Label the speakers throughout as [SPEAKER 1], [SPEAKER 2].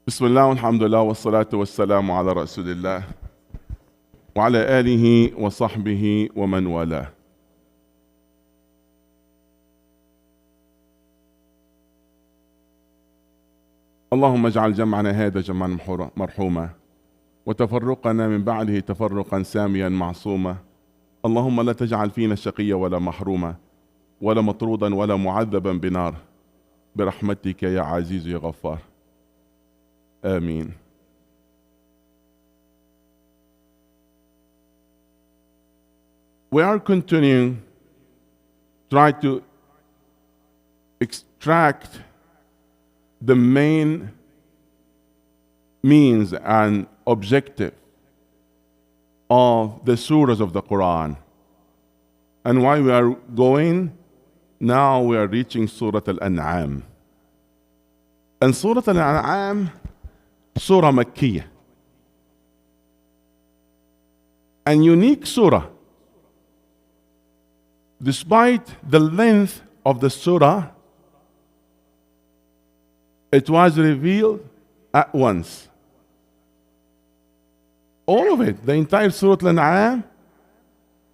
[SPEAKER 1] بسم الله والحمد لله والصلاة والسلام على رسول الله وعلى آله وصحبه ومن والاه. اللهم اجعل جمعنا هذا جمعا مرحوما وتفرقنا من بعده تفرقا ساميا معصوما. اللهم لا تجعل فينا شقيا ولا محروما ولا مطرودا ولا معذبا بنار برحمتك يا عزيز يا غفار. آمين. We are continuing try to extract the main means and objective of the surahs of the Quran. And why we are going, now we are reaching Surah Al-An'am. And Surah Al-An'am, Surah Makkiyah. And unique surah. Despite the length of the surah, it was revealed at once. All of it, the entire Surah Al-An'am,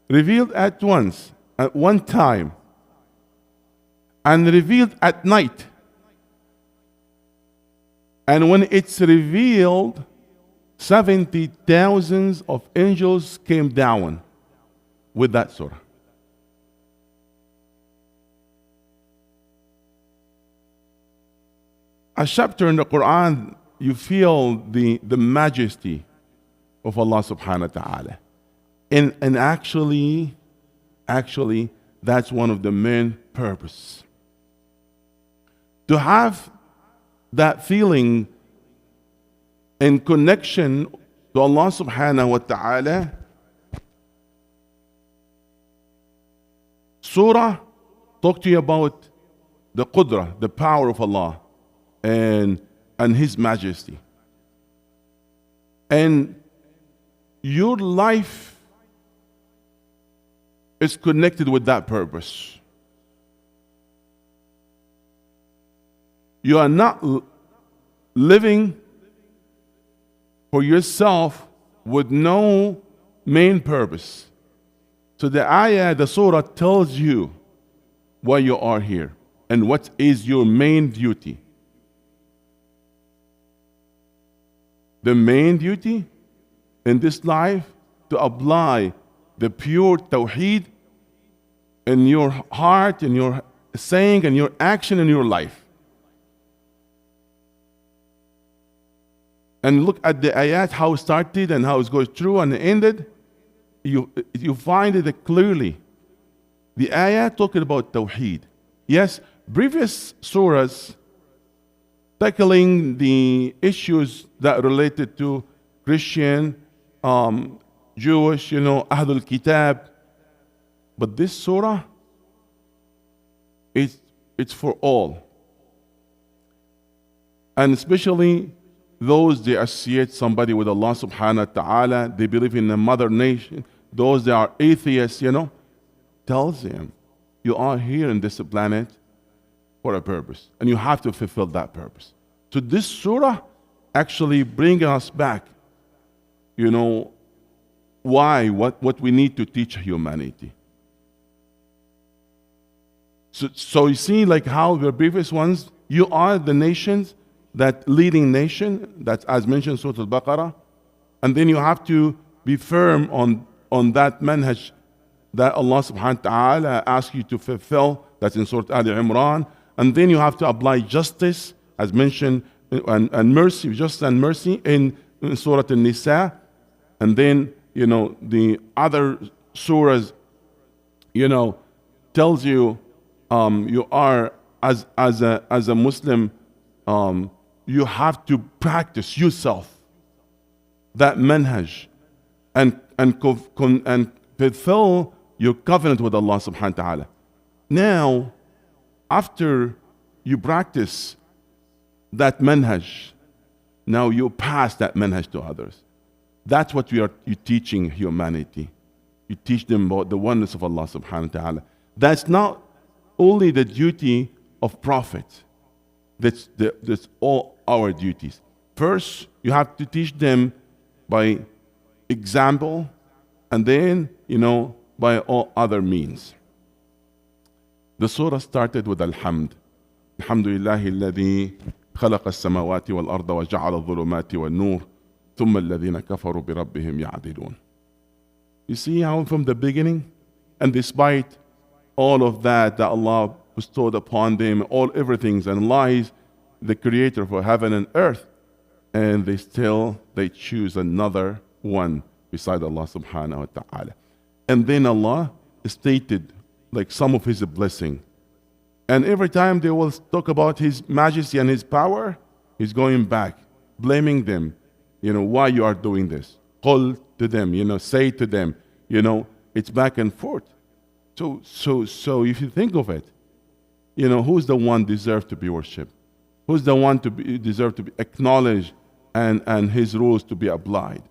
[SPEAKER 1] revealed at once, at one time, and revealed at night. And when it's revealed, 70,000 of angels came down with that surah. A chapter in the Quran, you feel the majesty of Allah subhanahu wa ta'ala. And actually, that's one of the main purposes. To have that feeling in connection to Allah subhanahu wa ta'ala, surah talk to you about the qudra, the power of Allah and His majesty. And your life is connected with that purpose. You are not living for yourself with no main purpose. So the ayah, the surah tells you why you are here and what is your main duty. The main duty in this life to apply the pure tawheed in your heart, in your saying, and your action in your life. And look at the ayat, how it started and how it goes through and ended. You find it clearly. The ayat talking about tawheed. Yes, previous surahs tackling the issues that related to Christian, Jewish, Ahlul Kitab. But this surah, it's for all. And especially those they associate somebody with Allah subhanahu wa ta'ala, they believe in a mother nation, those that are atheists, tells them, you are here in this planet for a purpose, and you have to fulfill that purpose. So this surah actually brings us back, why, what we need to teach humanity. So you see, like how the previous ones, you are the nations, that leading nation, that's as mentioned Surah Al-Baqarah, and then you have to be firm on that manhaj that Allah subhanahu wa ta'ala asks you to fulfill, that's in Surah Al-Imran, and then you have to apply justice, as mentioned, and mercy, justice and mercy in Surah Al-Nisa, and then, the other surahs, tells you, you are, as a Muslim, you have to practice yourself that manhaj and fulfill your covenant with Allah subhanahu wa ta'ala. Now, after you practice that manhaj, now you pass that manhaj to others. That's what you're teaching humanity. You teach them about the oneness of Allah subhanahu wa ta'ala. That's not only the duty of prophet. That's all our duties. First, you have to teach them by example, and then, by all other means. The surah started with Alhamd. Alhamdulillahi alladhi khalaqa as-samawati wal-arda wa ja'ala adh-dhulumati wan-nur thumma alladhina kafaru bi rabbihim ya'dilun. You see how from the beginning, and despite all of that Allah bestowed upon them, everything, and Allah is the creator for heaven and earth, and they choose another one beside Allah subhanahu wa ta'ala. And then Allah stated like some of His blessing. And every time they will talk about His majesty and His power, He's going back, blaming them, why you are doing this. Qul to them, say to them, it's back and forth. So if you think of it, who's the one deserved to be worshipped? Who's the one deserved to be acknowledged and His rules to be applied?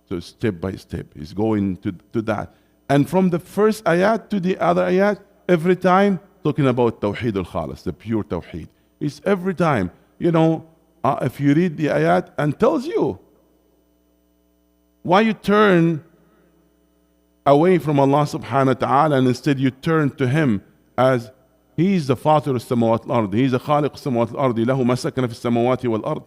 [SPEAKER 1] So step by step, He's going to that. And from the first ayat to the other ayat, every time talking about Tawheed al-Khalis, the pure Tawheed. It's every time, if you read the ayat and tells you why you turn away from Allah subhanahu wa ta'ala and instead you turn to Him as He is the Fatir al-Samawat al-Ard, He is the Khaliq al-Samawat al-Ard, له ما سكن في السماوات والأرض.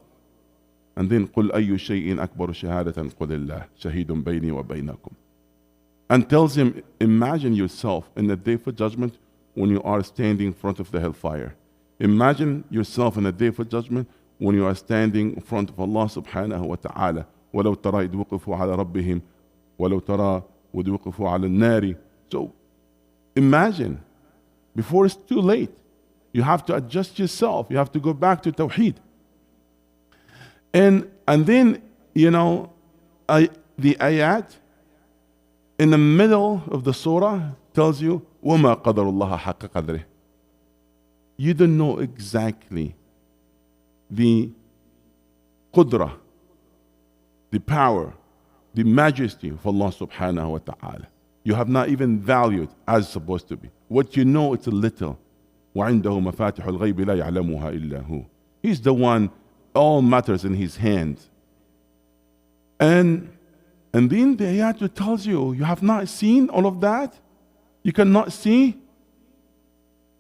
[SPEAKER 1] And then قل أي شيء أكبر شهادة قل الله شهيد بيني وبينكم. And tells him, imagine yourself in the day of judgment when you are standing in front of the hellfire. Imagine yourself in the day of judgment when you are standing in front of Allah subhanahu wa ta'ala. ولو ترى إذ وقفوا على ربهم ولو ترى إذ وقفوا على النار. So imagine, before it's too late, you have to adjust yourself. You have to go back to Tawheed. And then, the ayat in the middle of the surah tells you, وَمَا قَدَرُ اللَّهَ حَقَّ قَدْرِهِ. You don't know exactly the qudra, the power, the majesty of Allah subhanahu wa ta'ala. You have not even valued as supposed to be. What you know, it's a little. وَعِنْدَهُ مَفَاتِحُ الْغَيْبِ لَا يَعْلَمُهَا إِلَّا هُ. He's the one, all matters in His hands. And then the ayat tells you, you have not seen all of that? You cannot see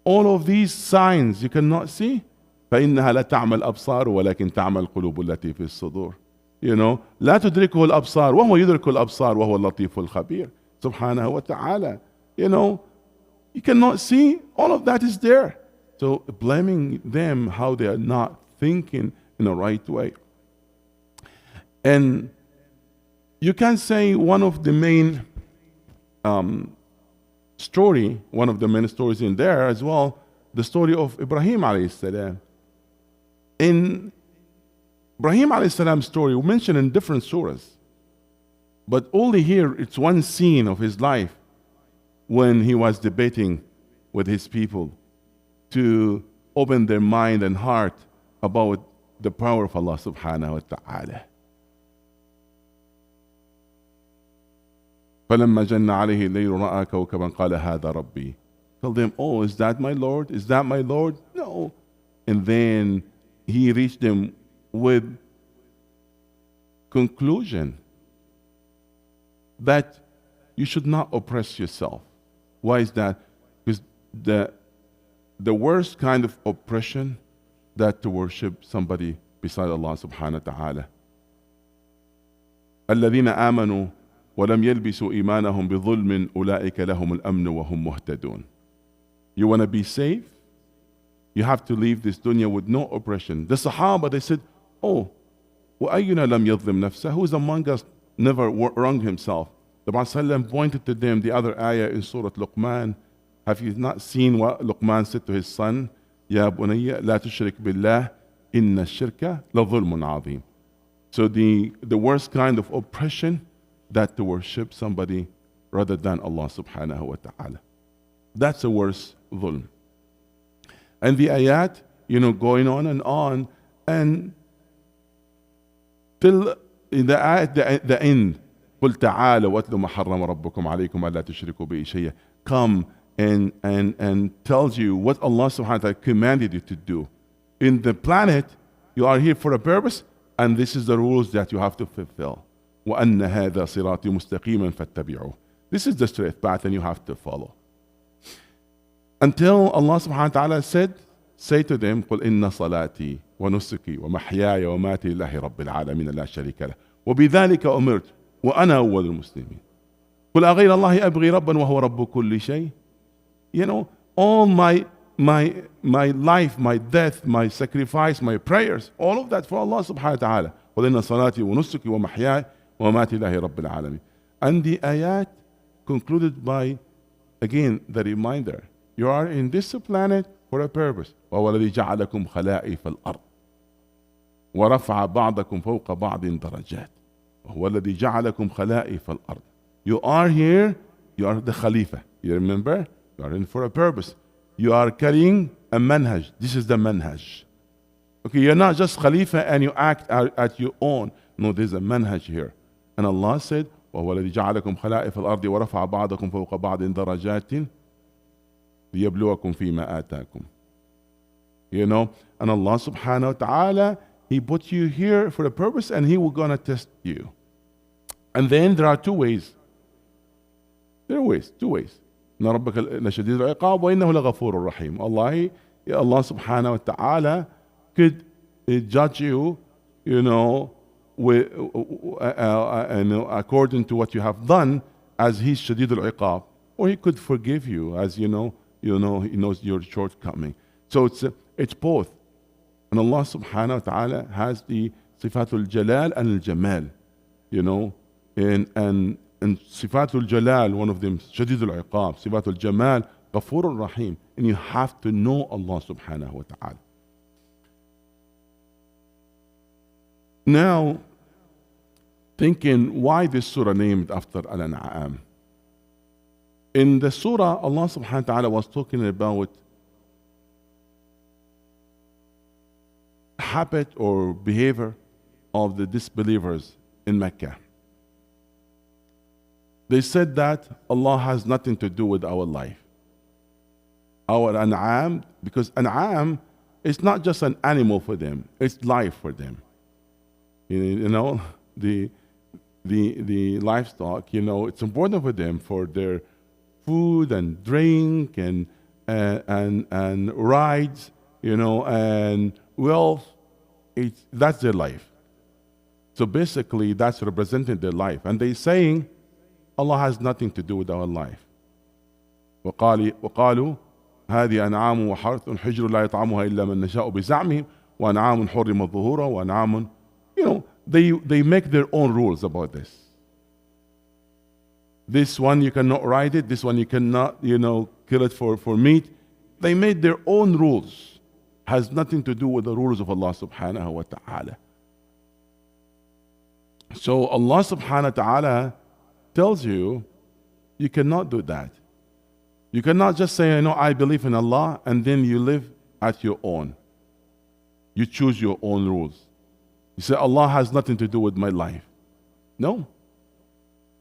[SPEAKER 1] all of these signs. You cannot see? فإنها لا تعمى الأبصار ولكن تعمى القلوب التي في الصدور. لا تدركه الأبصار وهو يدرك الأبصار وهو اللطيف الخبير. Subhanahu wa ta'ala. You cannot see. All of that is there. So blaming them how they are not thinking in the right way. And you can say one of the main stories in there as well, the story of Ibrahim alayhi salam. In Ibrahim alayhi salam's story, we mentioned in different surahs, but only here it's one scene of his life when he was debating with his people to open their mind and heart about the power of Allah subhanahu wa ta'ala. فلما جن عليه الليل رأى كوكبا قال هذا ربي. Tell them, oh, is that my Lord? Is that my Lord? No. And then he reached them with conclusion that you should not oppress yourself. Why is that? Because the worst kind of oppression that to worship somebody beside Allah subhanahu wa ta'ala. الذين آمنوا ولم يلبسوا إيمانهم بظلم أولئك لهم الأمن وهم مهتدون. You want to be safe? You have to leave this dunya with no oppression. The Sahaba, they said, oh, وَأَيُّنَا لَمْ يَظْلِمْ نَفْسَهُ. Who is among us never wronged himself? The Prophet pointed to them the other ayah in Surah Luqman. Have you not seen what Luqman said to his son? يَا بُنَيَّ لَا تُشْرِكْ بِاللَّهِ إِنَّ الشِّرْكَ لَظُلْمٌ عَظِيمٌ. So the worst kind of oppression, that to worship somebody rather than Allah subhanahu wa ta'ala. That's the worst dhulm. And the ayat, going on, and till in the ayat, the end, قُلْ تَعَالَ وَاتْلُ مَا حَرَّمَ رَبُّكُمْ عَلَيْكُمْ أَلَّا تُشْرِكُوا بِهِ شَيْئًا. Come and tells you what Allah subhanahu wa ta'ala commanded you to do. In the planet, you are here for a purpose, And this is the rules that you have to fulfill. وَأَنَّ هَذَا صِرَاطِي مُسْتَقِيمًا فَاتَّبِعُوهُ. This is the straight path and you have to follow. Until Allah subhanahu wa ta'ala said, say to them, قُلْ إِنَّ صَلَاتِي وَنُسُكِي وَمَحْيَايَ وَمَمَاتِي لِلَّهِ رَبِّ الْعَالَمِينَ لَا شَرِيكَ لَهُ وَبِذَلِكَ أُمِرْتُ وَأَنَا أَوَّلُ الْمُسْلِمِينَ قُلْ أَغَيْرَ اللَّهِ أَبْغِي رَبًّا وَهُوَ رَبُّ كُلِّ شَيْءٍ. You know, all my life, my death, my sacrifice, my prayers, all of that for Allah subhanahu wa ta'ala. قُلْ إِنَّ صَلَاتِي وَنُسُكِي وَمَحْيَايَ وَمَمَاتِي لِلَّهِ رَبِّ الْعَالَمِينَ. And the ayat concluded by, again, the reminder. You are in this planet for a purpose. وَهُوَ الَّذِي جَعَلَكُمْ خَلَائِفَ الْأَرْضِ وَرَفَعَ بَعْضَكُمْ فَوْقَ بَعْضٍ دَرَجَاتٍ وَهُوَ الَّذِي جَعَلَكُمْ خَلَائِفَ الْأَرْضِ. You are here, you are the Khalifa. You remember? You are in for a purpose. You are carrying a manhaj. This is the manhaj. Okay, you're not just Khalifa and you act at your own. No, there's a manhaj here. And Allah said, وَهُوَ الَّذِي جَعَلَكُمْ خَلَائِفَ الْأَرْضِ وَرَفَعَ بَعْضَكُمْ فَوْقَ بَعْضٍ دَرَجَاتٍ لِيَبْلُوَكُمْ فِي مَا آتَاكُمْ. You know, and Allah subhanahu wa ta'ala, He put you here for a purpose and He will gonna test you. And then there are two ways. There are two ways. إن ربك لشديد العقاب وإنه لغفور رحيم. Allah subhanahu wa ta'ala could judge you, you know, according to what you have done, as He's شديد العقاب, or He could forgive you, as you know, He knows your shortcoming. So it's both. And Allah subhanahu wa ta'ala has the sifatul jalal and al-jamal, you know, and sifatul jalal, one of them, shadid al-iqab, sifatul jamal, ghafur rahim. And you have to know Allah subhanahu wa ta'ala. Now, thinking why this surah named after Al-An'am. In the surah, Allah subhanahu wa ta'ala was talking about habit or behavior of the disbelievers in Mecca. They said that Allah has nothing to do with our life. Our An'am, because An'am is not just an animal for them, it's life for them. You know, the livestock, you know, it's important for them for their food and drink and rides, you know, and wealth. That's their life. So basically, that's representing their life. And they're saying, Allah has nothing to do with our life. وقالوا هذه أنعام وحرث حجر لا يطعمها إلا من نشاء بزعمهم وأنعام حرم ظهورها وأنعام. You know, they make their own rules about this. This one you cannot ride it. This one you cannot, you know, kill it for meat. They made their own rules. Has nothing to do with the rules of Allah subhanahu wa ta'ala. So Allah subhanahu wa ta'ala tells you, you cannot do that. You cannot just say, you know, I believe in Allah, and then you live at your own. You choose your own rules. You say, Allah has nothing to do with my life. No.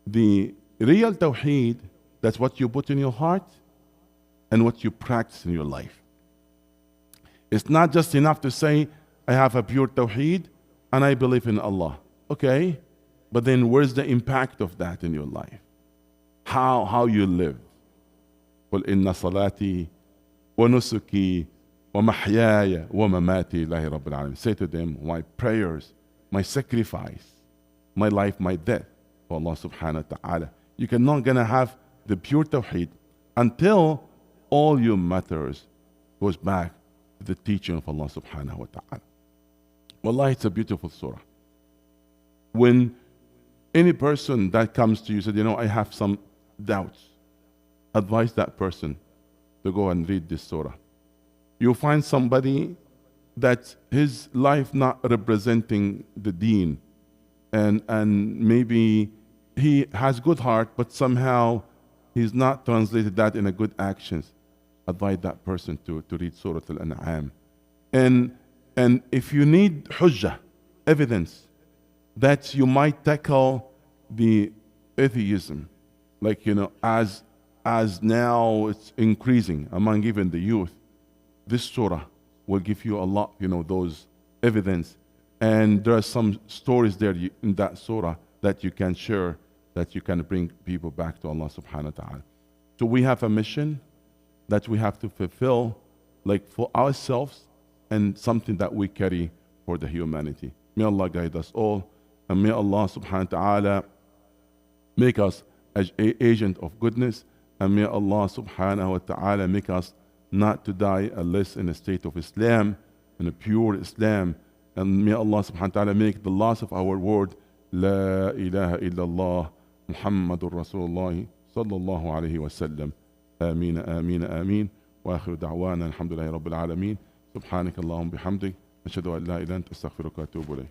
[SPEAKER 1] The real tawheed, that's what you put in your heart and what you practice in your life. It's not just enough to say, I have a pure tawheed and I believe in Allah. Okay, but then where's the impact of that in your life? How you live? قُلْ إِنَّ صَلَاتِي وَنُسُكِي وَمَحْيَايَ وَمَمَاتِي لِلَّهِ رَبِّ الْعَالَمِينَ. Say to them, my prayers, my sacrifice, my life, my death for Allah subhanahu wa ta'ala. You cannot gonna have the pure tawheed until all your matters goes back to the teaching of Allah subhanahu wa ta'ala. Wallahi, it's a beautiful surah. When any person that comes to you said, you know, I have some doubts, advise that person to go and read this surah. You'll find somebody that his life not representing the deen, and maybe he has good heart, but somehow he's not translated that in a good actions. Advise that person to read Surah Al-An'am. And if you need hujjah, evidence, that you might tackle the atheism, like, you know, as now it's increasing among even the youth, this surah will give you a lot, you know, those evidence And there are some stories there in that surah that you can share, that you can bring people back to Allah subhanahu wa ta'ala. So we have a mission that we have to fulfill, like for ourselves, and something that we carry for the humanity. May Allah guide us all, and may Allah subhanahu wa ta'ala make us an agent of goodness, and may Allah subhanahu wa ta'ala make us not to die unless in a state of Islam, in a pure Islam, and may Allah subhanahu wa ta'ala make the last of our word, La ilaha illallah, Muhammadur Rasulullah, sallallahu alayhi wa sallam. آمين آمين آمين وآخر دعوانا الحمد لله رب العالمين سبحانك اللهم بحمدك أشهد أن لا إله إلا أنت أستغفرك وأتوب إليك